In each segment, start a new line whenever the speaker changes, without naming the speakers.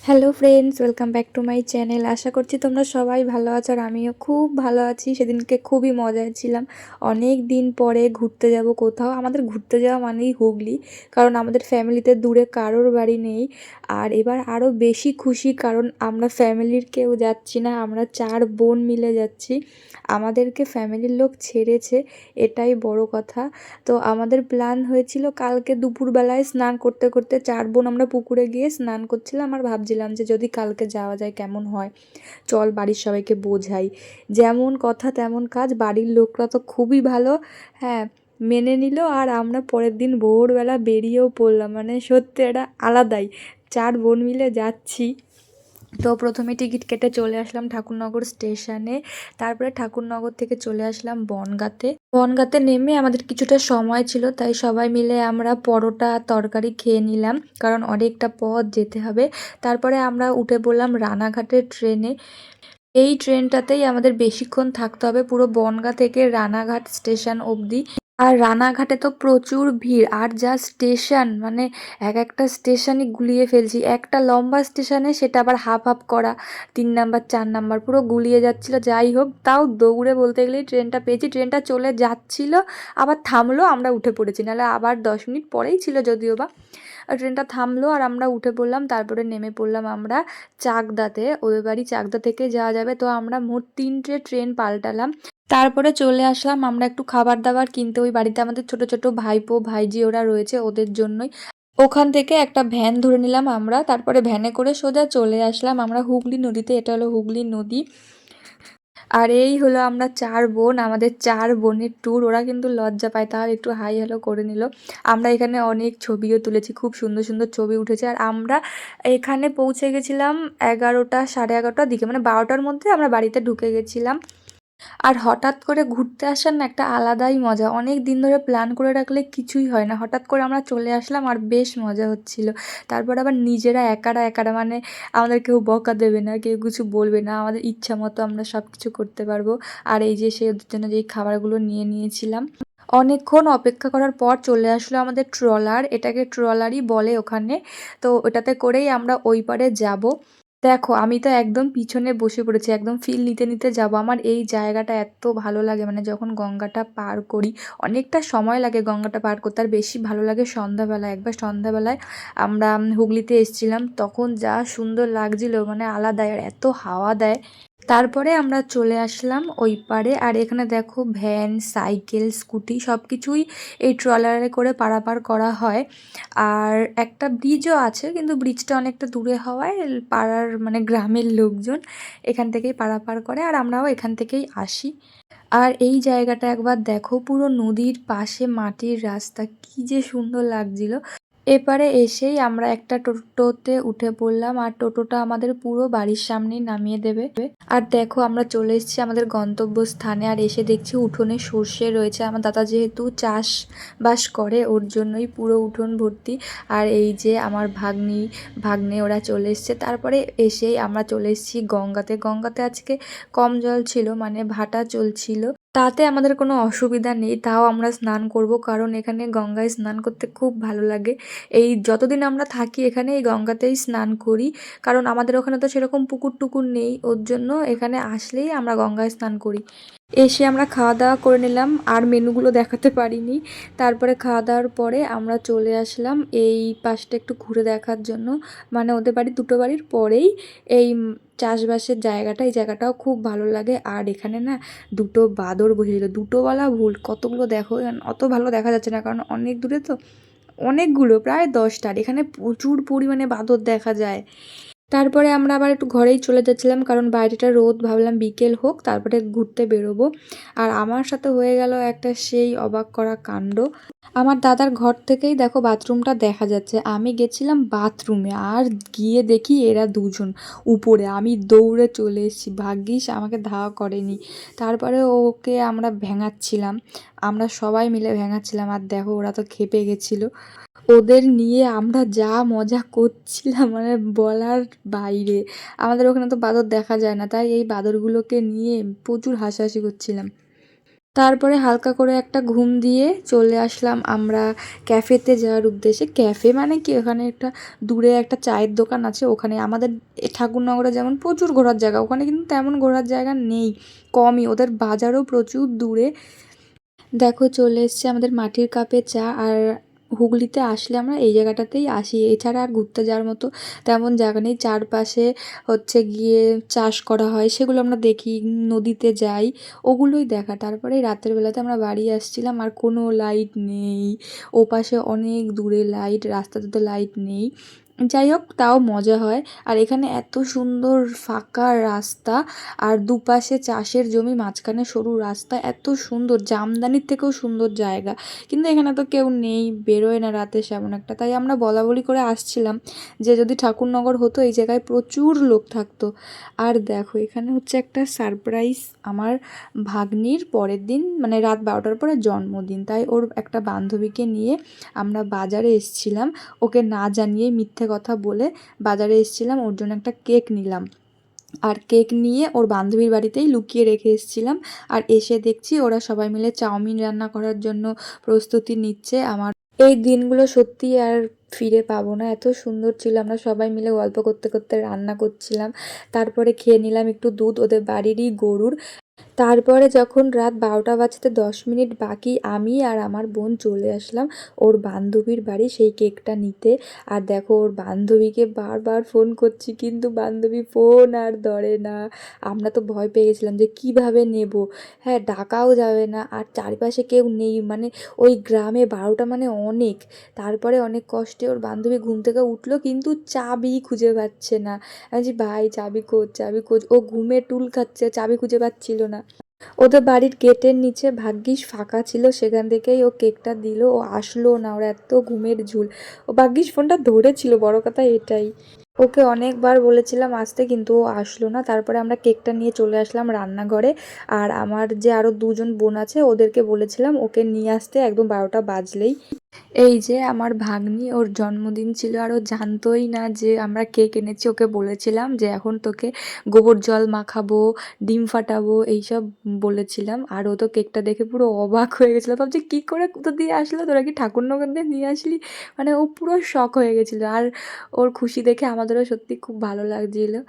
Hello friends, welcome back to my channel. আশা করছি তোমরা সবাই ভালো আছো আর আমিও খুব ভালো আছি। সেদিনকে খুবই মজায় ছিলাম। অনেক দিন পরে ঘুরতে যাব কোথাও। আমাদের ঘুরতে যাওয়া মানেই হুগলি, কারণ আমাদের ফ্যামিলিতে দূরে কারোর বাড়ি নেই। আর এবার আরও বেশি খুশি, কারণ আমরা ফ্যামিলির কেউ যাচ্ছি না, আমরা 4 বোন মিলে যাচ্ছি। আমাদেরকে ফ্যামিলির লোক ছেড়েছে, এটাই বড় কথা। তো আমাদের প্ল্যান হয়েছিল কালকে দুপুরবেলায় স্নান করতে করতে 4 বোন আমরা পুকুরে গিয়ে স্নান করছিলাম আর ভাবছিলাম যে যদি কালকে যাওয়া যায় কেমন হয়, চল বাড়ির সবাইকে বোঝাই। যেমন কথা তেমন কাজ, বাড়ির লোকরা তো খুবই ভালো। হ্যাঁ, মেনে নিল। আর আমরা পরের দিন ভোরবেলা বেরিয়েও পড়লাম, মানে সত্যি এটা আলাদাই। 4 বোন মিলে যাচ্ছি। তো প্রথমে টিকিট কেটে চলে আসলাম ঠাকুরনগর স্টেশনে। তারপরে ঠাকুরনগর থেকে চলে আসলাম বনগাঁতে। বনগাঁতে নেমে আমাদের কিছুটা সময় ছিল, তাই সবাই মিলে আমরা পরোটা আর তরকারি খেয়ে নিলাম, কারণ অনেকটা পথ যেতে হবে। তারপরে আমরা উঠে পড়লাম রানাঘাটের ট্রেনে। এই ট্রেনটাতেই আমাদের বেশিক্ষণ থাকতে হবে, পুরো বনগাঁ থেকে রানাঘাট স্টেশন অবধি। আর রানাঘাটে তো প্রচুর ভিড়, আর যা স্টেশন, মানে এক একটা স্টেশনই গুলিয়ে ফেলছি। একটা লম্বা স্টেশনে সেটা আবার হাফ হাফ করা, 3 নাম্বার 4 নাম্বার পুরো গুলিয়ে যাচ্ছিল। যাই হোক, তাও দৌড়ে বলতে গেলেই ট্রেনটা পেয়েছি। ট্রেনটা চলে যাচ্ছিল, আবার থামলো, আমরা উঠে পড়েছি, নাহলে আবার 10 মিনিট পরেই ছিল যদিও বা। ট্রেনটা থামলো আর আমরা উঠে পড়লাম। তারপরে নেমে পড়লাম আমরা চাকদাতে। ওদের বাড়ি চাকদা থেকে যাওয়া যাবে, তো আমরা মোট 3টে ট্রেন পাল্টালাম। তারপরে চলে আসলাম আমরা একটু খাবার দাবার কিনতে। ওই বাড়িতে আমাদের ছোট ছোট ভাইপো ভাইজি ওরা রয়েছে, ওদের জন্যই। ওখান থেকে একটা ভ্যান ধরে নিলাম আমরা, তারপরে ভ্যানে করে সোজা চলে আসলাম আমরা হুগলি নদীতে। এটা হলো হুগলি নদী। আর এই হলো আমরা 4 বোন, আমাদের 4 বোনের ট্যুর। ওরা কিন্তু লজ্জা পায়, তাও একটু হাই হ্যালো করে নিল। আমরা এখানে অনেক ছবিও তুলেছি, খুব সুন্দর সুন্দর ছবি উঠেছে। আর আমরা এখানে পৌঁছে গেছিলাম 11টা, সাড়ে 11টার দিকে, মানে 12টার মধ্যে আমরা বাড়িতে ঢুকে গেছিলাম। আর হঠাৎ করে ঘুরতে আসার না একটা আলাদাই মজা। অনেক দিন ধরে প্ল্যান করে রাখলে কিছুই হয় না, হঠাৎ করে আমরা চলে আসলাম আর বেশ মজা হচ্ছিল। তারপর আবার নিজেরা একারা একারা, মানে আমাদের কেউ বকা দেবে না, কেউ কিছু বলবে না, আমাদের ইচ্ছা মতো আমরা সব কিছু করতে পারবো। আর এই যে সে ওদের জন্য যেই খাবারগুলো নিয়ে নিয়েছিলাম, অনেকক্ষণ অপেক্ষা করার পর চলে আসলো আমাদের ট্রলার। এটাকে ট্রলারই বলে ওখানে। তো ওটাতে করেই আমরা ওই পারে যাব। দেখো, আমি তো একদম পিছনে বসে পড়েছি, একদম ফিল নিতে নিতে যাব। আমার এই জায়গাটা এত ভালো লাগে, মানে যখন গঙ্গাটা পার করি, অনেকটা সময় লাগে গঙ্গাটা পার করতে, আর বেশি ভালো লাগে সন্ধ্যাবেলায়। একবার সন্ধ্যাবেলায় আমরা হুগলিতে এসেছিলাম, তখন যা সুন্দর লাগছিল, মানে আলাদাই। আর এত হাওয়া দেয়। তারপরে আমরা চলে আসলাম ওই পারে। আর এখানে দেখো ভ্যান, সাইকেল, স্কুটি সব কিছুই এই ট্রলারে করে পারাপার করা হয়। আর একটা ব্রিজও আছে, কিন্তু ব্রিজটা অনেকটা দূরে হওয়ায় পাড়ার, মানে গ্রামের লোকজন এখান থেকেই পারাপার করে, আর আমরাও এখান থেকেই আসি। আর এই জায়গাটা একবার দেখো, পুরো নদীর পাশে মাটির রাস্তা, কি যে সুন্দর লাগছিল। এপারে এসেই আমরা একটা টোটোতে উঠে পড়লাম, আর টোটোটা আমাদের পুরো বাড়ির সামনেই নামিয়ে দেবে। আর দেখো, আমরা চলে এসেছি আমাদের গন্তব্যস্থানে। আর এসে দেখছি উঠোনে সর্ষে রয়েছে। আমার দাদা যেহেতু চাষবাস করে, ওর জন্যই পুরো উঠোন ভর্তি। আর এই যে আমার ভাগ্নে ওরা চলে এসছে। তারপরে এসেই আমরা চলে এসেছি গঙ্গাতে। গঙ্গাতে আজকে কম জল ছিল, মানে ভাটা চলছিল। তাতে আমাদের কোনো অসুবিধা নেই, তাও আমরা স্নান করব, কারণ এখানে গঙ্গায় স্নান করতে খুব ভালো লাগে। এই যতদিন আমরা থাকি এখানে এই গঙ্গাতেই স্নান করি, কারণ আমাদের ওখানে তো সেরকম পুকুর টুকুর নেই, ওর জন্য এখানে আসলেই আমরা গঙ্গায় স্নান করি। এসে আমরা খাওয়া দাওয়া করে নিলাম, আর মেনুগুলো দেখাতে পারিনি। তারপরে খাওয়া দাওয়ার পরে আমরা চলে আসলাম এই পাশটা একটু ঘুরে দেখার জন্য। মানে ওদের বাড়ি, দুটো বাড়ির পরেই এই চাষবাসের জায়গাটা, এই জায়গাটাও খুব ভালো লাগে। আর এখানে না দুটো বাঁদর বসেছিল, দুটো বলা ভুল, কতগুলো দেখো, অত ভালো দেখা যাচ্ছে না কারণ অনেক দূরে তো। অনেকগুলো, প্রায় 10টার, এখানে প্রচুর পরিমাণে বাঁদর দেখা যায়। তারপরে আমরা আবার একটু ঘরেই চলে যাচ্ছিলাম, কারণ বাইরেটা রোদ, ভাবলাম বিকেল হোক তারপরে ঘুরতে বেরোবো। আর আমার সাথে হয়ে গেল একটা সেই অবাক করা কাণ্ড। আমার দাদার ঘর থেকেই দেখো বাথরুমটা দেখা যাচ্ছে। আমি গেছিলাম বাথরুমে, আর গিয়ে দেখি এরা দুজন উপরে। আমি দৌড়ে চলে এসেছি, ভাগ্যিস আমাকে ধাওয়া করেনি। তারপরে ওকে আমরা ভেঙাচ্ছিলাম, আমরা সবাই মিলে ভেঙাচ্ছিলাম। আর দেখো, ওরা তো খেপে গেছিলো। ওদের নিয়ে আমরা যা মজা করছিলাম, মানে বলার বাইরে। আমাদের ওখানে তো বাঁদর দেখা যায় না, তাই এই বাঁদরগুলোকে নিয়ে প্রচুর হাসাহাসি করছিলাম। তারপরে হালকা করে একটা ঘুম দিয়ে চলে আসলাম আমরা ক্যাফেতে যাওয়ার উদ্দেশ্যে। ক্যাফে মানে কি, ওখানে একটা দূরে একটা চায়ের দোকান আছে, ওখানে আমাদের ঠাকুরনগরে যেমন প্রচুর ঘোরার জায়গা, ওখানে কিন্তু তেমন ঘোরার জায়গা নেই, কমই, ওদের বাজারও প্রচুর দূরে। দেখো চলে এসছে আমাদের মাটির কাপে চা। আর হুগলিতে আসলে আমরা এই জায়গাটাতেই আসি, এছাড়া আর ঘুরতে যাওয়ার মতো তেমন জায়গা নেই। চারপাশে হচ্ছে গিয়ে চাষ করা হয়, সেগুলো আমরা দেখি, নদীতে যাই, ওগুলোই দেখা। তারপরে রাতের বেলাতে আমরা বাড়ি আসছিলাম, আর কোনো লাইট নেই, ওপাশে অনেক দূরে লাইট, রাস্তাতে তো লাইট নেই। যাই হোক, তাও মজা হয়। আর এখানে এত সুন্দর ফাঁকা রাস্তা, আর দুপাশে চাষের জমি, মাঝখানে সরু রাস্তা, এত সুন্দর, জামদানির থেকেও সুন্দর জায়গা। কিন্তু এখানে তো কেউ নেই, বেরোয় না রাতে সেমন একটা, তাই আমরা বলা বলি করে আসছিলাম যে যদি ঠাকুরনগর হতো এই জায়গায় প্রচুর লোক থাকতো। আর দেখো এখানে হচ্ছে একটা সারপ্রাইজ, আমার ভাগ্নির পরের দিন মানে রাত 12টার পরে জন্মদিন, তাই ওর একটা বান্ধবীকে নিয়ে আমরা বাজারে এসছিলাম, ওকে না জানিয়ে মিথ্যে কথা বলে বাজারে এসছিলাম, ওর জন্য একটা কেক নিলাম। আর কেক নিয়ে ওর বান্ধবীর বাড়িতেই লুকিয়ে রেখে এসেছিলাম। আর এসে দেখছি ওরা সবাই মিলে চাউমিন রান্না করার জন্য প্রস্তুতি নিচ্ছে। আমার এই দিনগুলো সত্যি আর ফিরে পাবো না, এত সুন্দর ছিল। আমরা সবাই মিলে গল্প করতে করতে রান্না করছিলাম, তারপরে খেয়ে নিলাম একটু দুধ, ওদের বাড়িরই গরুর। তারপরে যখন রাত 12টা বাজতে 10 মিনিট বাকি, আমি আর আমার বোন চলে আসলাম ওর বান্ধবীর বাড়ি সেই কেকটা নিতে। আর দেখো ওর বান্ধবীকে বারবার ফোন করছি, কিন্তু বান্ধবী ফোন আর ধরে না। আমরা তো ভয় পেয়ে গেছিলাম যে কিভাবে নেব, হ্যাঁ ডাকাও যাবে না, আর চারিপাশে কেউ নেই, মানে ওই গ্রামে 12টা মানে অনেক। তারপরে অনেক কষ্টে ওর বান্ধবী ঘুম থেকে উঠলো, কিন্তু চাবি খুঁজে পাচ্ছে না। আমি বলছি ভাই চাবি খোঁজ, চাবি খোঁজ। ও ঘুমে টুল খাচ্ছে, চাবি খুঁজে পাচ্ছিল না। ওদের বাড়ির গেটের নিচে ভাগ্যিস ফাঁকা ছিল, সেখান থেকেই ও কেকটা দিল। ও আসলো না, ওর এত ঘুমের ঝুল। ও ভাগ্যিস ফোনটা ধরেছিল, বড় কথা এটাই। ওকে অনেকবার বলেছিলাম আসতে, কিন্তু ও আসলো না। তারপরে আমরা কেকটা নিয়ে চলে আসলাম রান্নাঘরে। আর আমার যে আরও দুজন বোন আছে ওদেরকে বলেছিলাম ওকে নিয়ে আসতে একদম 12টা বাজলেই। এই যে আমার ভাগ্নি, ওর জন্মদিন ছিল, আর ও জানতোই না যে আমরা কেক এনেছি। ওকে বলেছিলাম যে এখন তোকে গোবর জল মাখাবো, ডিম ফাটাবো, এইসব বলেছিলাম। আর ও তো কেকটা দেখে পুরো অবাক হয়ে গেছিলো, ভাবছি কী করে কোথা দিয়ে আসলো, তোরা কি ঠাকুরনগর দিয়ে নিয়ে আসলি, মানে ও পুরো শক হয়ে গেছিলো। আর ওর খুশি দেখে আমাদেরও সত্যি খুব ভালো লাগছিলো।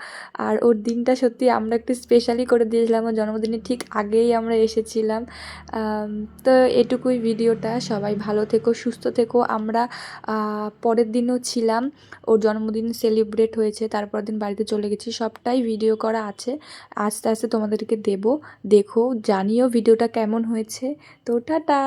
আর ওর দিনটা সত্যি আমরা একটু স্পেশালি করে দিয়েছিলাম, ওর জন্মদিনের ঠিক আগেই আমরা এসেছিলাম। তো এটুকুই ভিডিওটা, সবাই ভালো থেকো, সুস্থ থেকো। আমরা পরের দিনও ছিলাম, ওর জন্মদিন সেলিব্রেট হয়েছে, তারপর দিন বাড়িতে চলে গেছি, সবটাই ভিডিও করা আছে, আস্তে আস্তে তোমাদেরকে দেবো। দেখো, জানিও ভিডিওটা কেমন হয়েছে। তো টাটা।